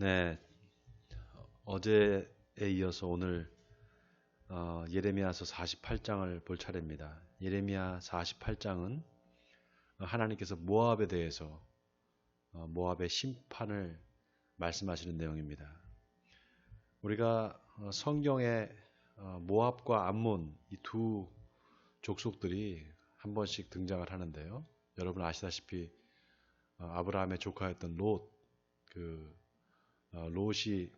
네, 어제에 이어서 오늘 예레미야서 48장을 볼 차례입니다. 예레미야 48장은 하나님께서 모압에 대해서 모압의 심판을 말씀하시는 내용입니다. 우리가 성경에 모압과 암몬 이 두 족속들이 한 번씩 등장을 하는데요. 여러분 아시다시피 아브라함의 조카였던 롯이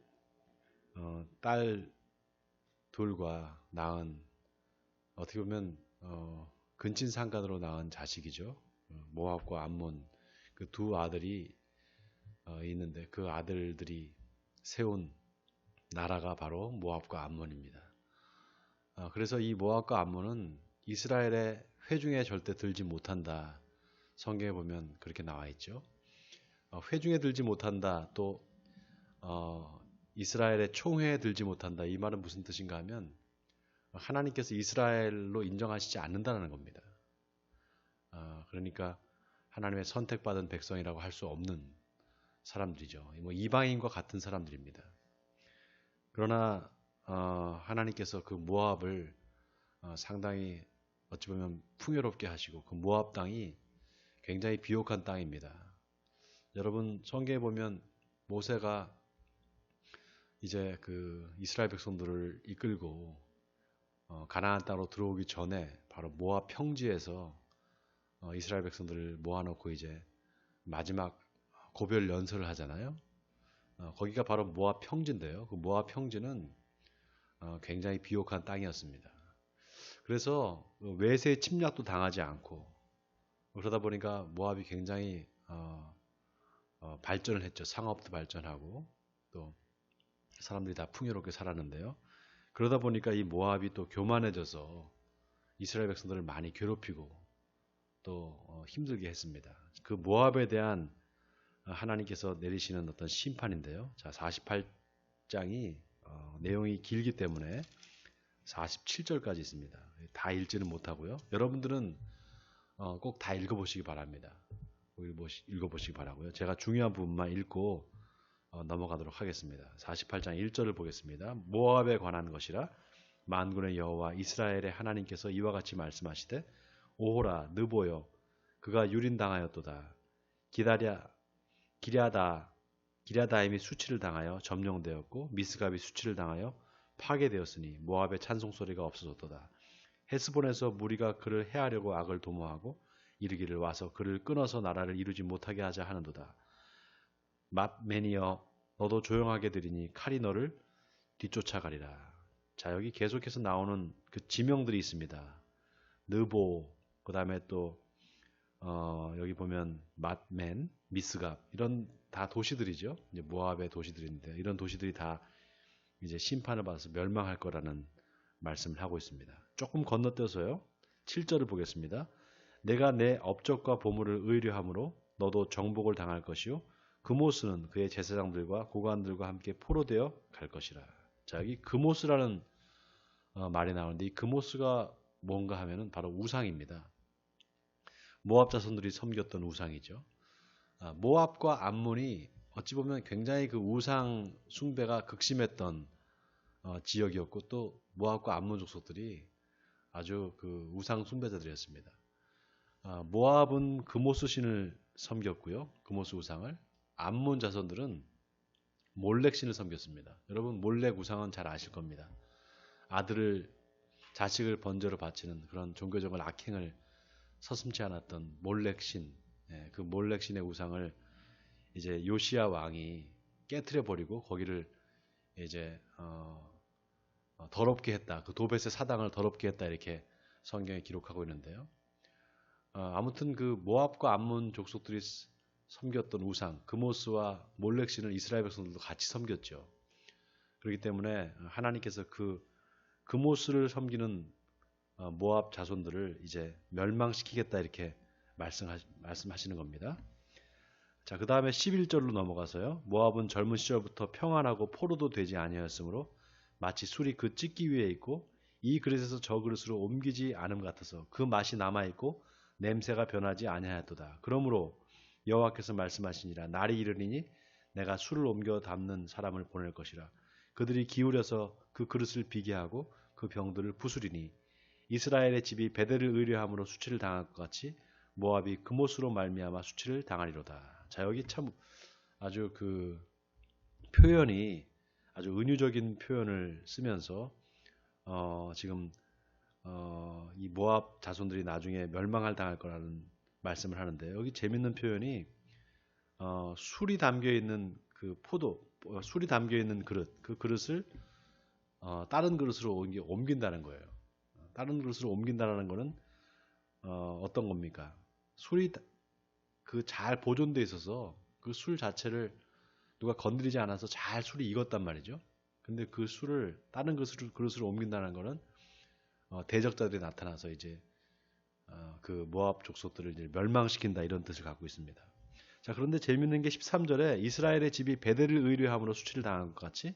딸 둘과 낳은 어떻게 보면 근친상간으로 낳은 자식이죠. 모압과 암몬 그 두 아들이 있는데 그 아들들이 세운 나라가 바로 모압과 암몬입니다. 그래서 이 모압과 암몬은 이스라엘의 회중에 절대 들지 못한다. 성경에 보면 그렇게 나와 있죠. 회중에 들지 못한다. 또 이스라엘의 총회에 들지 못한다. 이 말은 무슨 뜻인가 하면 하나님께서 이스라엘로 인정하시지 않는다는 겁니다. 그러니까 하나님의 선택받은 백성이라고 할 수 없는 사람들이죠. 뭐 이방인과 같은 사람들입니다. 그러나 하나님께서 그 모압을 상당히 어찌 보면 풍요롭게 하시고 그 모압 땅이 굉장히 비옥한 땅입니다. 여러분 성경에 보면 모세가 이제 그 이스라엘 백성들을 이끌고 가나안 땅으로 들어오기 전에 바로 모압 평지에서 이스라엘 백성들을 모아놓고 이제 마지막 고별 연설을 하잖아요. 거기가 바로 모압 평지인데요. 그 모압 평지는 굉장히 비옥한 땅이었습니다. 그래서 외세 침략도 당하지 않고 그러다 보니까 모압이 굉장히 발전을 했죠. 상업도 발전하고 또 사람들이 다 풍요롭게 살았는데요. 그러다 보니까 이 모압이 또 교만해져서 이스라엘 백성들을 많이 괴롭히고 또 힘들게 했습니다. 그 모압에 대한 하나님께서 내리시는 어떤 심판인데요. 자, 48장이 내용이 길기 때문에 47절까지 있습니다. 다 읽지는 못하고요. 여러분들은 꼭 다 읽어보시기 바랍니다. 읽어보시기 바라고요. 제가 중요한 부분만 읽고 넘어가도록 하겠습니다. 48장 1절을 보겠습니다. 모압에 관한 것이라 만군의 여호와 이스라엘의 하나님께서 이와 같이 말씀하시되 오호라 느보여 그가 유린당하였도다. 기랴다임이 수치를 당하여 점령되었고 미스갑이 수치를 당하여 파괴되었으니 모압의 찬송소리가 없어졌도다. 헤스본에서 무리가 그를 해하려고 악을 도모하고 이르기를 와서 그를 끊어서 나라를 이루지 못하게 하자 하는도다. 맏매니어 너도 조용하게 들으니 칼이 너를 뒤쫓아가리라. 자, 여기 계속해서 나오는 그 지명들이 있습니다. 느보, 그 다음에 또 여기 보면 맏맨, 미스갑 이런 다 도시들이죠. 이제 모압의 도시들인데 이런 도시들이 다 이제 심판을 받아서 멸망할 거라는 말씀을 하고 있습니다. 조금 건너뛰어서요. 7절을 보겠습니다. 내가 내 업적과 보물을 의뢰함으로 너도 정복을 당할 것이요 그모스는 그의 제사장들과 고관들과 함께 포로되어 갈 것이라. 자, 여기 그모스라는 말이 나오는데 이 그모스가 뭔가 하면은 바로 우상입니다. 모압 자손들이 섬겼던 우상이죠. 모압과 암몬이 어찌 보면 굉장히 그 우상 숭배가 극심했던 지역이었고 또 모압과 암몬 족속들이 아주 그 우상 숭배자들이었습니다. 모압은 그모스 신을 섬겼고요. 그모스 우상을. 암몬 자손들은 몰렉 신을 섬겼습니다. 여러분 몰렉 우상은 잘 아실 겁니다. 자식을 번제로 바치는 그런 종교적인 악행을 서슴지 않았던 몰렉 신. 그 몰렉 신의 우상을 이제 요시야 왕이 깨트려 버리고 거기를 이제 더럽게 했다. 그 도벳의 사당을 더럽게 했다 이렇게 성경에 기록하고 있는데요. 아무튼 그 모압과 암몬 족속들이 섬겼던 우상 그모스와 몰렉 신을 이스라엘 백성들도 같이 섬겼죠. 그렇기 때문에 하나님께서 그 그모스를 섬기는 모압 자손들을 이제 멸망시키겠다 이렇게 말씀하시는 겁니다. 자, 그 다음에 11절로 넘어가서요. 모압은 젊은 시절부터 평안하고 포로도 되지 아니하였으므로 마치 술이 그 찢기 위에 있고 이 그릇에서 저 그릇으로 옮기지 않음 같아서 그 맛이 남아있고 냄새가 변하지 아니하였도다. 그러므로 여호와께서 말씀하시니라 날이 이르리니 내가 술을 옮겨 담는 사람을 보낼 것이라. 그들이 기울여서 그 그릇을 비게 하고 그 병들을 부수리니 이스라엘의 집이 베델을 의뢰함으로 수치를 당할 것 같이 모압이 그못으로 말미암아 수치를 당하리로다. 자, 여기 참 아주 그 표현이 아주 은유적인 표현을 쓰면서 지금 이 모압 자손들이 나중에 멸망할 당할 거라는 말씀을 하는데, 여기 재밌는 표현이 술이 담겨 있는 그 술이 담겨 있는 그릇, 그 그릇을 다른 그릇으로 옮긴다는 거예요. 다른 그릇으로 옮긴다는 거는 어떤 겁니까? 술이 그 잘 보존돼 있어서 그 술 자체를 누가 건드리지 않아서 잘 술이 익었단 말이죠. 근데 그 술을 다른 그릇으로 옮긴다는 거는 대적자들이 나타나서 이제 그 모압 족속들을 이제 멸망시킨다, 이런 뜻을 갖고 있습니다. 자, 그런데 재밌는 게 13절에 이스라엘의 집이 베델을 의뢰함으로 수치를 당한 것 같이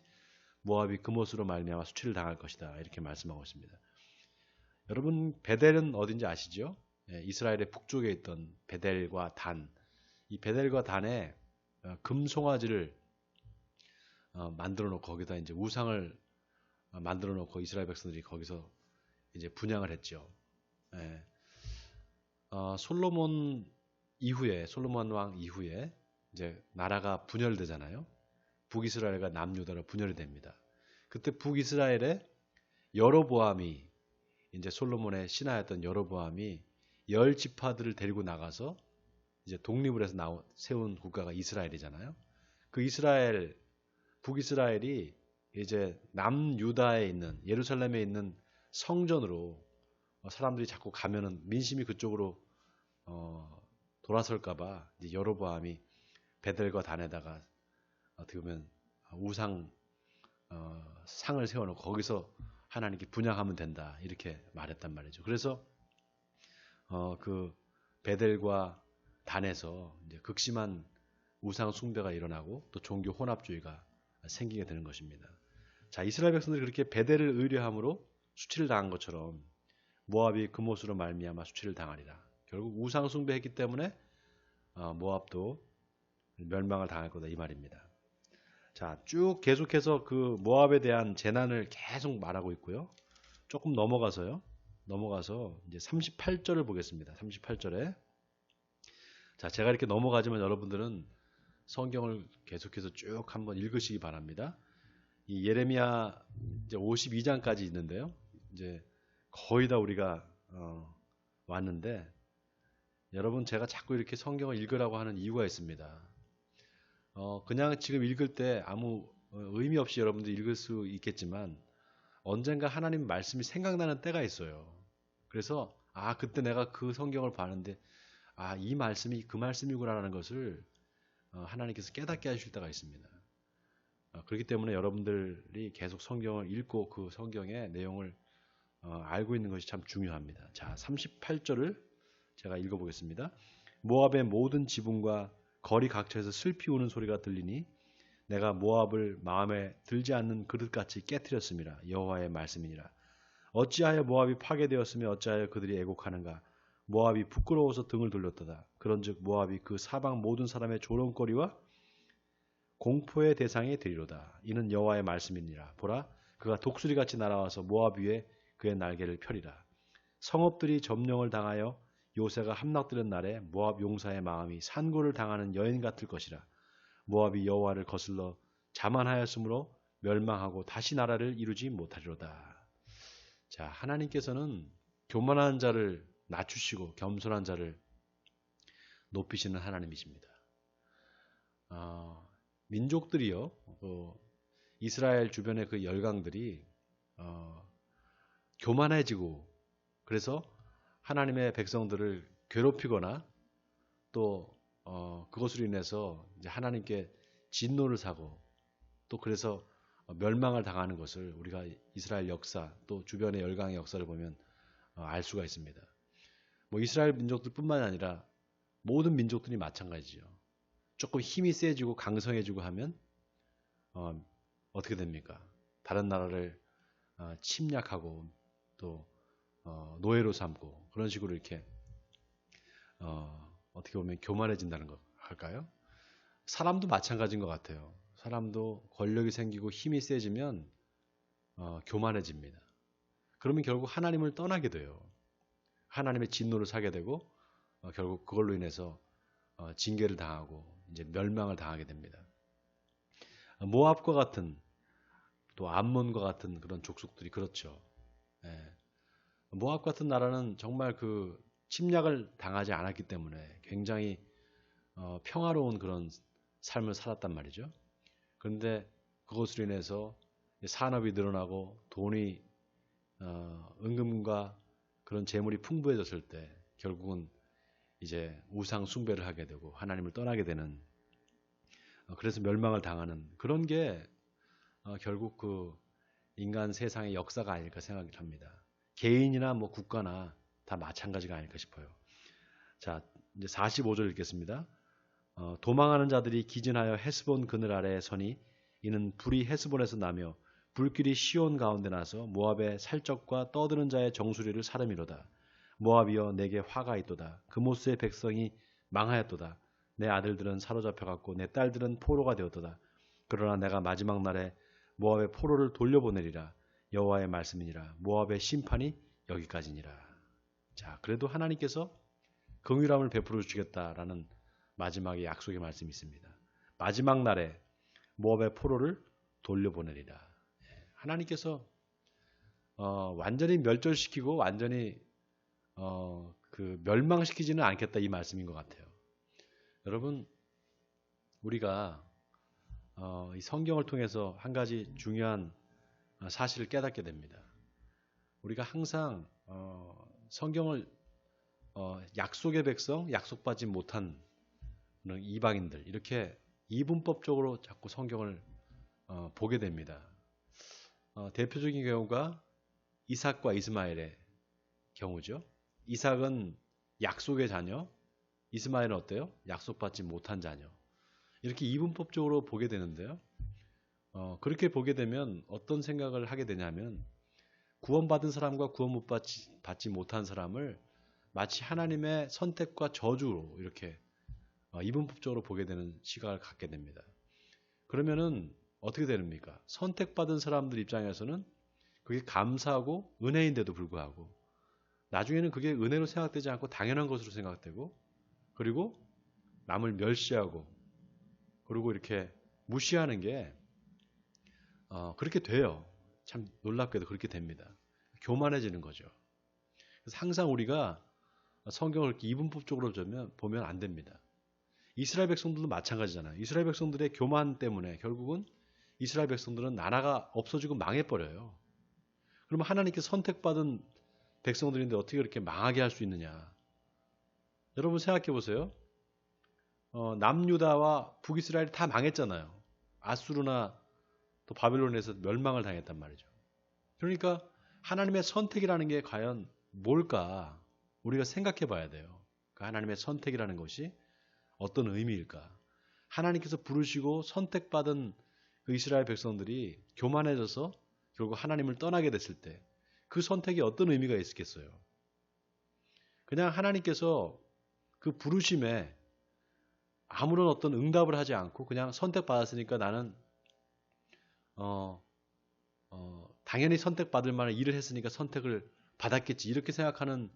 모압이 그못으로 말미암아 수치를 당할 것이다, 이렇게 말씀하고 있습니다. 여러분, 베델은 어딘지 아시죠? 예, 이스라엘의 북쪽에 있던 베델과 단, 이 베델과 단에 금송아지를 만들어 놓고 거기다 이제 우상을 만들어 놓고 이스라엘 백성들이 거기서 이제 분향을 했죠. 예. 솔로몬 왕 이후에 이제 나라가 분열되잖아요. 북이스라엘과 남유다로 분열이 됩니다. 그때 북이스라엘의 여로보암이, 이제 솔로몬의 신하였던 여로보암이 10지파들을 데리고 나가서 이제 독립을 해서 세운 국가가 이스라엘이잖아요. 그 북이스라엘이 이제 남유다에 있는, 예루살렘에 있는 성전으로 사람들이 자꾸 가면은 민심이 그쪽으로 돌아설까봐 이제 여로보암이 베델과 단에다가 어떻게 보면 우상 상을 세워놓고 거기서 하나님께 분향하면 된다, 이렇게 말했단 말이죠. 그래서 그 베델과 단에서 이제 극심한 우상 숭배가 일어나고 또 종교 혼합주의가 생기게 되는 것입니다. 자, 이스라엘 백성들이 그렇게 베델을 의뢰함으로 수치를 당한 것처럼 모압이 그못으로 말미암아 수치를 당하리라. 결국 우상 숭배했기 때문에 모압도 멸망을 당할 거다, 이 말입니다. 자, 쭉 계속해서 그 모압에 대한 재난을 계속 말하고 있고요. 조금 넘어가서 이제 38절을 보겠습니다. 38절에. 자, 제가 이렇게 넘어가지만 여러분들은 성경을 계속해서 쭉 한번 읽으시기 바랍니다. 이 예레미야 이제 52장까지 있는데요. 이제 거의 다 우리가 왔는데, 여러분, 제가 자꾸 이렇게 성경을 읽으라고 하는 이유가 있습니다. 그냥 지금 읽을 때 아무 의미 없이 여러분들 읽을 수 있겠지만 언젠가 하나님 말씀이 생각나는 때가 있어요. 그래서 그때 내가 그 성경을 봤는데 이 말씀이 그 말씀이구나라는 것을 하나님께서 깨닫게 하실 때가 있습니다. 그렇기 때문에 여러분들이 계속 성경을 읽고 그 성경의 내용을 알고 있는 것이 참 중요합니다. 자, 38절을 제가 읽어보겠습니다. 모압의 모든 지붕과 거리 각처에서 슬피 우는 소리가 들리니 내가 모압을 마음에 들지 않는 그릇같이 깨뜨렸습니다. 여호와의 말씀이니라. 어찌하여 모압이 파괴되었으며 어찌하여 그들이 애곡하는가. 모압이 부끄러워서 등을 돌렸도다. 그런즉 모압이 그 사방 모든 사람의 조롱거리와 공포의 대상이 되리로다. 이는 여호와의 말씀이니라. 보라, 그가 독수리같이 날아와서 모압 위에 그의 날개를 펴리라. 성읍들이 점령을 당하여 요새가 함락되는 날에 모압 용사의 마음이 산고를 당하는 여인 같을 것이라. 모압이 여호와를 거슬러 자만하였으므로 멸망하고 다시 나라를 이루지 못하리로다. 자, 하나님께서는 교만한 자를 낮추시고 겸손한 자를 높이시는 하나님이십니다. 민족들이요, 이스라엘 주변의 그 열강들이 교만해지고, 그래서 하나님의 백성들을 괴롭히거나 또 그것으로 인해서 이제 하나님께 진노를 사고 또 그래서 멸망을 당하는 것을 우리가 이스라엘 역사 또 주변의 열강의 역사를 보면 알 수가 있습니다. 뭐 이스라엘 민족들뿐만 아니라 모든 민족들이 마찬가지죠. 조금 힘이 세지고 강성해지고 하면 어떻게 됩니까? 다른 나라를 침략하고 또 노예로 삼고 그런 식으로 이렇게 어떻게 보면 교만해진다는 거 할까요? 사람도 마찬가지인 것 같아요. 사람도 권력이 생기고 힘이 세지면 교만해집니다. 그러면 결국 하나님을 떠나게 돼요. 하나님의 진노를 사게 되고 결국 그걸로 인해서 징계를 당하고 이제 멸망을 당하게 됩니다. 모압과 같은 또 암몬과 같은 그런 족속들이 그렇죠. 예. 모압 같은 나라는 정말 그 침략을 당하지 않았기 때문에 굉장히 평화로운 그런 삶을 살았단 말이죠. 그런데 그것으로 인해서 산업이 늘어나고 돈이 은금과 그런 재물이 풍부해졌을 때 결국은 이제 우상 숭배를 하게 되고 하나님을 떠나게 되는 그래서 멸망을 당하는 그런 게 결국 그 인간 세상의 역사가 아닐까 생각을 합니다. 개인이나 뭐 국가나 다 마찬가지가 아닐까 싶어요. 자, 이제 45절 읽겠습니다. 도망하는 자들이 기진하여 헤스본 그늘 아래에 서니 이는 불이 헤스본에서 나며 불길이 시온 가운데 나서 모압의 살적과 떠드는 자의 정수리를 사름이로다. 모압이여 내게 화가 있도다. 그모스의 백성이 망하였도다. 내 아들들은 사로잡혀갔고 내 딸들은 포로가 되었도다. 그러나 내가 마지막 날에 모압의 포로를 돌려보내리라. 여호와의 말씀이니라. 모압의 심판이 여기까지니라. 자, 그래도 하나님께서 긍휼함을 베풀어 주시겠다라는 마지막에 약속의 말씀이 있습니다. 마지막 날에 모압의 포로를 돌려보내리라. 하나님께서 완전히 멸절시키고 완전히 그 멸망시키지는 않겠다 이 말씀인 것 같아요. 여러분 우리가 이 성경을 통해서 한 가지 중요한 사실을 깨닫게 됩니다. 우리가 항상 성경을 약속의 백성, 약속받지 못한 이방인들 이렇게 이분법적으로 자꾸 성경을 보게 됩니다. 대표적인 경우가 이삭과 이스마엘의 경우죠. 이삭은 약속의 자녀, 이스마엘은 어때요? 약속받지 못한 자녀. 이렇게 이분법적으로 보게 되는데요. 그렇게 보게 되면 어떤 생각을 하게 되냐면 구원받은 사람과 구원 못 받지 못한 사람을 마치 하나님의 선택과 저주로 이렇게 이분법적으로 보게 되는 시각을 갖게 됩니다. 그러면은 어떻게 됩니까? 선택받은 사람들 입장에서는 그게 감사하고 은혜인데도 불구하고 나중에는 그게 은혜로 생각되지 않고 당연한 것으로 생각되고 그리고 남을 멸시하고 그리고 이렇게 무시하는 게 그렇게 돼요. 참 놀랍게도 그렇게 됩니다. 교만해지는 거죠. 그래서 항상 우리가 성경을 이렇게 이분법적으로 보면 안 됩니다. 이스라엘 백성들도 마찬가지잖아요. 이스라엘 백성들의 교만 때문에 결국은 이스라엘 백성들은 나라가 없어지고 망해버려요. 그러면 하나님께 선택받은 백성들인데 어떻게 그렇게 망하게 할 수 있느냐. 여러분 생각해 보세요. 남유다와 북이스라엘이 다 망했잖아요. 아수르나 또 바벨론에서 멸망을 당했단 말이죠. 그러니까 하나님의 선택이라는 게 과연 뭘까? 우리가 생각해 봐야 돼요. 그 하나님의 선택이라는 것이 어떤 의미일까? 하나님께서 부르시고 선택받은 그 이스라엘 백성들이 교만해져서 결국 하나님을 떠나게 됐을 때 그 선택이 어떤 의미가 있겠어요? 그냥 하나님께서 그 부르심에 아무런 어떤 응답을 하지 않고 그냥 선택받았으니까 나는 당연히 선택받을 만한 일을 했으니까 선택을 받았겠지 이렇게 생각하는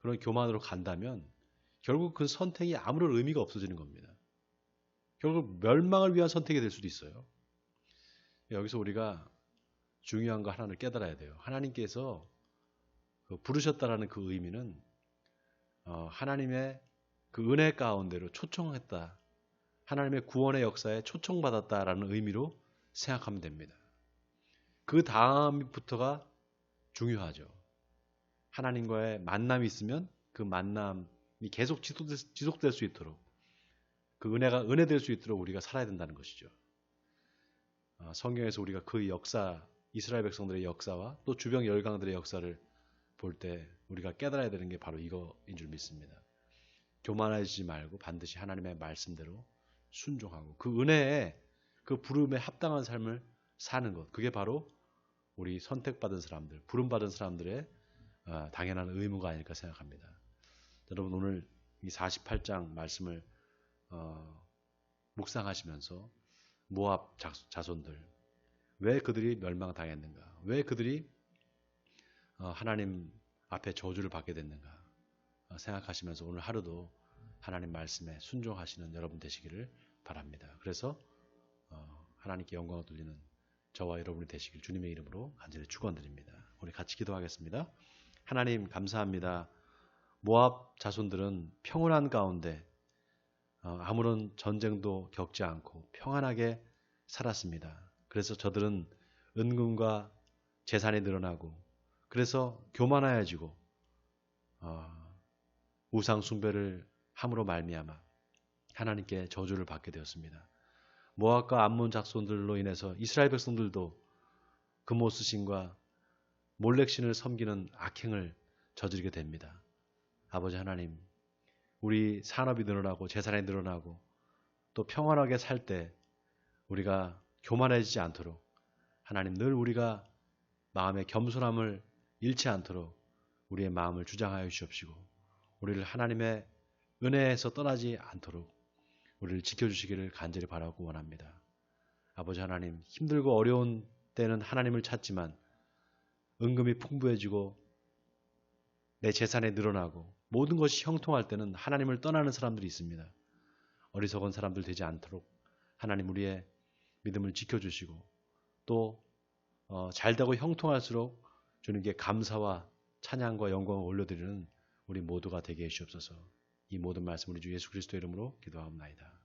그런 교만으로 간다면 결국 그 선택이 아무런 의미가 없어지는 겁니다. 결국 멸망을 위한 선택이 될 수도 있어요. 여기서 우리가 중요한 거 하나를 깨달아야 돼요. 하나님께서 부르셨다라는 그 의미는 하나님의 그 은혜 가운데로 초청했다. 하나님의 구원의 역사에 초청받았다라는 의미로 생각하면 됩니다. 그 다음부터가 중요하죠. 하나님과의 만남이 있으면 그 만남이 계속 지속될 수 있도록 그 은혜가 은혜될 수 있도록 우리가 살아야 된다는 것이죠. 성경에서 우리가 그 역사, 이스라엘 백성들의 역사와 또 주변 열강들의 역사를 볼 때 우리가 깨달아야 되는 게 바로 이거인 줄 믿습니다. 교만하지 말고 반드시 하나님의 말씀대로 순종하고 그 은혜에 그 부름에 합당한 삶을 사는 것. 그게 바로 우리 선택받은 사람들, 부름받은 사람들의 당연한 의무가 아닐까 생각합니다. 여러분 오늘 이 48장 말씀을 묵상하시면서 모압 자손들, 왜 그들이 멸망당했는가? 왜 그들이 하나님 앞에 저주를 받게 됐는가? 생각하시면서 오늘 하루도 하나님 말씀에 순종하시는 여러분 되시기를 바랍니다. 그래서 하나님께 영광을 돌리는 저와 여러분이 되시길 주님의 이름으로 간절히 축원드립니다. 우리 같이 기도하겠습니다. 하나님 감사합니다. 모압 자손들은 평온한 가운데 아무런 전쟁도 겪지 않고 평안하게 살았습니다. 그래서 저들은 은금과 재산이 늘어나고 그래서 교만하여지고 우상 숭배를 함으로 말미암아 하나님께 저주를 받게 되었습니다. 모압과 암몬 자손들로 인해서 이스라엘 백성들도 금오스신과 몰렉신을 섬기는 악행을 저지르게 됩니다. 아버지 하나님, 우리 산업이 늘어나고 재산이 늘어나고 또 평안하게 살 때 우리가 교만해지지 않도록 하나님 늘 우리가 마음의 겸손함을 잃지 않도록 우리의 마음을 주장하여 주시옵시고 우리를 하나님의 은혜에서 떠나지 않도록 우리를 지켜주시기를 간절히 바라고 원합니다. 아버지 하나님, 힘들고 어려운 때는 하나님을 찾지만 은금이 풍부해지고 내 재산이 늘어나고 모든 것이 형통할 때는 하나님을 떠나는 사람들이 있습니다. 어리석은 사람들 되지 않도록 하나님 우리의 믿음을 지켜주시고 또 잘되고 형통할수록 주님께 감사와 찬양과 영광을 올려드리는 우리 모두가 되게 해주옵소서. 이 모든 말씀 우리 주 예수 그리스도 이름으로 기도하옵나이다.